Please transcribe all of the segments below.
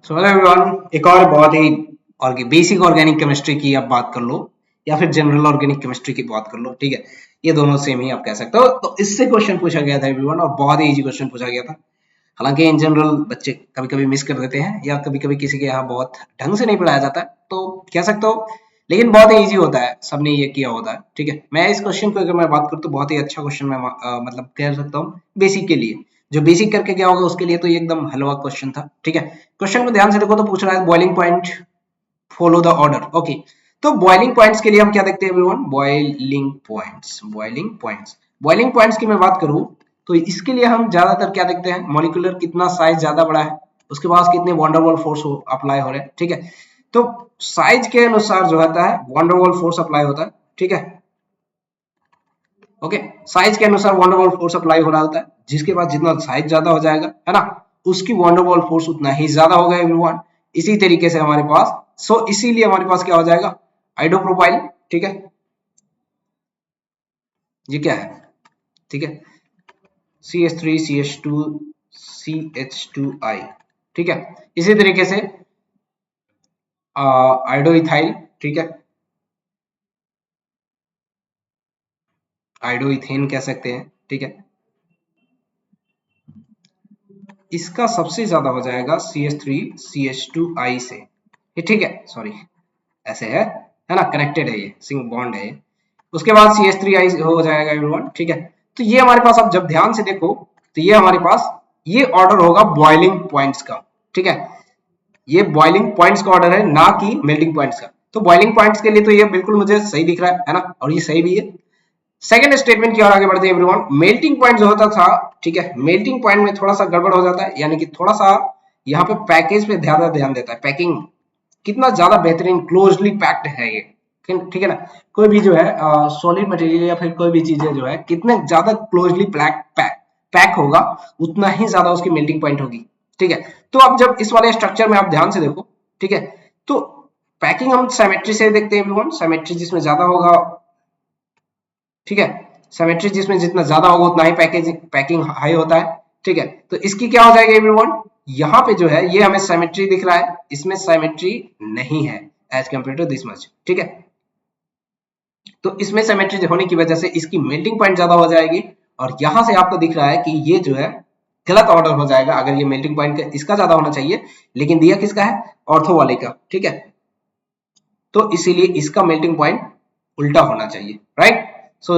So hello everyone, एक और बहुत ही और बेसिक ऑर्गेनिक केमिस्ट्री की आप बात कर लो या फिर जनरल ऑर्गेनिक केमिस्ट्री की बात कर लो। ठीक है, ये दोनों सेम ही आप कह सकते हो। तो इससे क्वेश्चन पूछा गया था एवरीवन और बहुत ही इजी क्वेश्चन पूछा गया था। हालांकि इन जनरल बच्चे कभी कभी मिस कर देते हैं या कभी कभी किसी के यहाँ बहुत ढंग से नहीं पढ़ाया जाता है, तो कह सकते हो, लेकिन बहुत ही इजी होता है, सबने ये किया होता है। ठीक है, मैं इस क्वेश्चन को अगर मैं बात करूँ तो बहुत ही अच्छा क्वेश्चन मैं मतलब कह सकता हूँ बेसिक के लिए। जो बेसिक करके क्या होगा उसके लिए तो ये एकदम हलवा क्वेश्चन था। ठीक है, क्वेश्चन को ध्यान से देखो तो पूछ रहा है boiling point follow the order. Okay, तो बॉइलिंग पॉइंट्स के लिए हम क्या देखते हैं एवरीवन? बॉइलिंग पॉइंट्स की मैं बात करूं तो इसके लिए हम ज्यादातर क्या देखते हैं? मॉलिक्यूलर कितना साइज ज्यादा बड़ा है, उसके पास कितने वंडरवॉल फोर्स अप्लाई हो रहे हैं। ठीक है, तो साइज के अनुसार जो होता है वंडरवॉल फोर्स अप्लाई होता है। ठीक है, ओके, साइज के अनुसार वंडरवॉल फोर्स अप्लाई हो रहा होता है। जिसके पास जितना साइज ज्यादा हो जाएगा, है ना, उसकी वंडरवॉल फोर्स उतना ही ज्यादा होगा एवरीवन। इसी तरीके से हमारे पास, सो इसीलिए हमारे पास क्या हो जाएगा? आइडोप्रोपाइल। ठीक है, ये क्या है? ठीक है, CH3 CH2 CH2I। ठीक है, इसी तरीके से आइडोइथाइल। ठीक है, आइडोइथेन कह सकते हैं। ठीक है, इसका सबसे ज्यादा हो जाएगा CH3 CH2I से। ये ठीक है, सॉरी, ऐसे है ना, कनेक्टेड है, ये सिंगल बॉन्ड है ये। उसके बाद CH3I हो जाएगा एवरीवन। ठीक है, तो ये हमारे पास, अब जब ध्यान से देखो तो ये हमारे पास ये ऑर्डर होगा बॉइलिंग पॉइंट्स का। ठीक है, ये बॉइलिंग पॉइंट्स का ऑर्डर है, ना कि मेल्टिंग पॉइंट्स का। तो बॉइलिंग पॉइंट्स के लिए तो ये बिल्कुल मुझे सही दिख रहा है ना, और ये सही भी है। सेकंड स्टेटमेंट की ओर आगे बढ़ते हैं एवरीवन। मेल्टिंग पॉइंट जो होता था, ठीक है, मेल्टिंग पॉइंट में थोड़ा सा गड़बड़ हो जाता है, यानी कि थोड़ा सा यहाँ पे पैकेज पे ज्यादा ध्यान देता है। पैकिंग कितना ज्यादा बेहतरीन क्लोजली पैक्ड है ये। ठीक है ना, कोई भी जो है सॉलिड मटेरियल या फिर कोई भी चीजें जो है कितने ज्यादा क्लोजली पैक होगा, उतना ही ज्यादा उसकी मेल्टिंग पॉइंट होगी। ठीक है, तो अब जब इस वाले स्ट्रक्चर में आप ध्यान से देखो, ठीक है, तो पैकिंग हम सिमेट्री से देखते हैं एवरीवन। सिमेट्री जिसमें ज्यादा होगा, ठीक है, सिमेट्री जिसमें जितना ज्यादा होगा उतना ही पैकिंग हाई होता है। ठीक है, तो इसकी क्या हो जाएगा एवरीवन? यहाँ पे जो है ये हमें सिमेट्री दिख रहा है, इसमें सिमेट्री नहीं है as compare to this much. ठीक है, तो इसमें सिमेट्री होने की वजह से इसकी मेल्टिंग पॉइंट ज्यादा हो जाएगी, और यहां से आपको दिख रहा है कि ये जो है गलत ऑर्डर हो जाएगा। अगर ये मेल्टिंग पॉइंट इसका ज्यादा होना चाहिए, लेकिन दिया किसका है? ऑर्थो वाले का। ठीक है, तो इसीलिए इसका मेल्टिंग पॉइंट उल्टा होना चाहिए, राइट। सो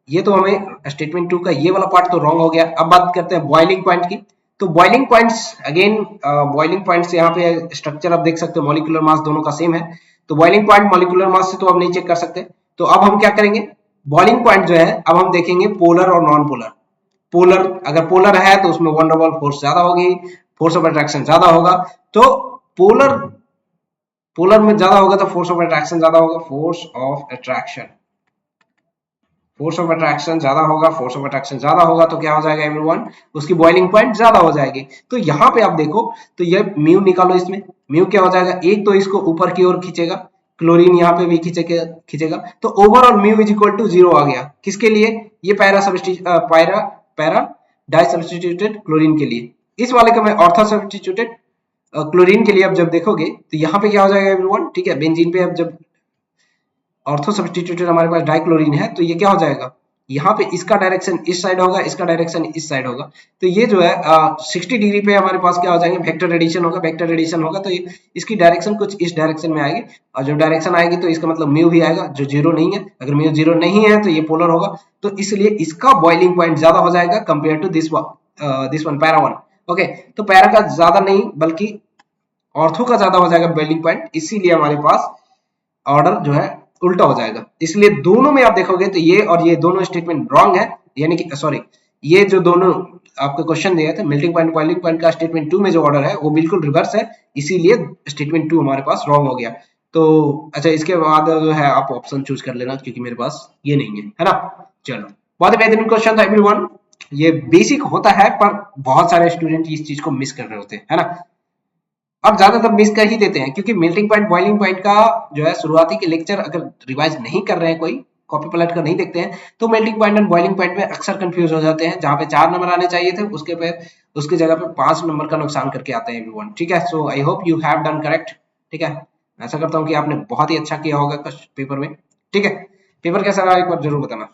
ये तो हमें स्टेटमेंट टू का ये वाला पार्ट तो रॉन्ग हो गया। अब बात करते हैं बॉइलिंग पॉइंट की। तो boiling points again, boiling points यहाँ पे स्ट्रक्चर आप देख सकते हो, मॉलिक्यूलर मास दोनों का सेम है। तो बॉइलिंग पॉइंट मॉलिक्यूलर मास से तो आप नहीं चेक कर सकते। तो अब हम क्या करेंगे? बॉइलिंग पॉइंट जो है अब हम देखेंगे पोलर और नॉन पोलर। पोलर, अगर पोलर है तो उसमें वन डबल फोर्स ज्यादा होगी, फोर्स ऑफ अट्रैक्शन ज्यादा होगा। तो पोलर, पोलर में ज्यादा होगा तो फोर्स ऑफ अट्रैक्शन ज्यादा होगा। फोर्स ऑफ अट्रैक्शन ज्यादा होगा, फोर्स ऑफ अट्रैक्शन ज्यादा होगा तो क्या हो जाएगा एवरीवन? उसकी बॉइलिंग पॉइंट ज्यादा हो जाएगी। तो यहाँ पे आप देखो तो ये म्यू निकालो, इसमें म्यू क्या हो जाएगा? एक तो इसको ऊपर की ओर खींचेगा, क्लोरीन यहाँ पे भी खींचेगा, तो overall mu is equal to 0 आ गया। किसके लिए? ये पैरा डाई सब्सटीट्यूटेड क्लोरीन के लिए। इस वाले का मैं ऑर्थो सब्सटीट्यूटेड क्लोरीन के लिए अब जब देखोगे तो यहाँ पे क्या हो जाएगा एवरीवन? ठीक है, बेंजीन पे अब जब ऑर्थो सब्सटीट्यूटेड हमारे पास डाइक्लोरीन है तो ये क्या हो जाएगा? यहाँ पे इसका डायरेक्शन इस साइड होगा, इसका डायरेक्शन इस साइड होगा। तो ये जो है 60 डिग्री पे हमारे पास क्या हो जाएंगे? वेक्टर रेडिएशन होगा। वेक्टर रेडिएशन होगा तो ये इसकी डायरेक्शन कुछ इस डायरेक्शन में आएगी, और जब डायरेक्शन आएगी तो इसका मतलब म्यू भी आएगा जो जीरो नहीं है। अगर म्यू जीरो नहीं है तो ये पोलर होगा, तो इसलिए इसका बॉइलिंग पॉइंट ज्यादा हो जाएगा compare to this one para one. Okay, तो पैरा का ज्यादा नहीं बल्कि ऑर्थो का ज्यादा हो जाएगा बॉइलिंग पॉइंट, इसीलिए हमारे पास ऑर्डर जो है उल्टा हो जाएगा। इसलिए दोनों में आप देखोगे तो ये और ये दोनों स्टेटमेंट रॉन्ग है, यानी कि सॉरी, ये जो दोनों आपको क्वेश्चन दिया था मेल्टिंग पॉइंट बॉइलिंग पॉइंट का, स्टेटमेंट टू में जो ऑर्डर है वो बिल्कुल रिवर्स है, इसीलिए स्टेटमेंट टू हमारे पास रॉन्ग हो गया। तो अच्छा, इसके बाद जो है आप ऑप्शन चूज कर लेना, क्योंकि मेरे पास ये नहीं है ना। चलो, बहुत ही बेहतरीन क्वेश्चन था एवरीवन। ये बेसिक होता है पर बहुत सारे स्टूडेंट इस चीज को मिस कर रहे होते हैं, है ना। अब ज्यादातर मिस कर ही देते हैं, क्योंकि मेल्टिंग पॉइंट बॉइलिंग पॉइंट का जो है शुरुआती के लेक्चर अगर रिवाइज नहीं कर रहे हैं, कोई कॉपी पलट कर नहीं देखते हैं, तो melting point and boiling point में अक्सर कंफ्यूज हो जाते हैं। जहां पे 4 नंबर आने चाहिए थे उसके पे उसकी जगह पे 5 नंबर का नुकसान करके आते हैं एवरीवन। ठीक है, so I hope you have done correct. ठीक है, ऐसा करता हूँ कि आपने बहुत ही अच्छा किया होगा पेपर में। ठीक है, पेपर कैसा रहा एक बार जरूर बताना।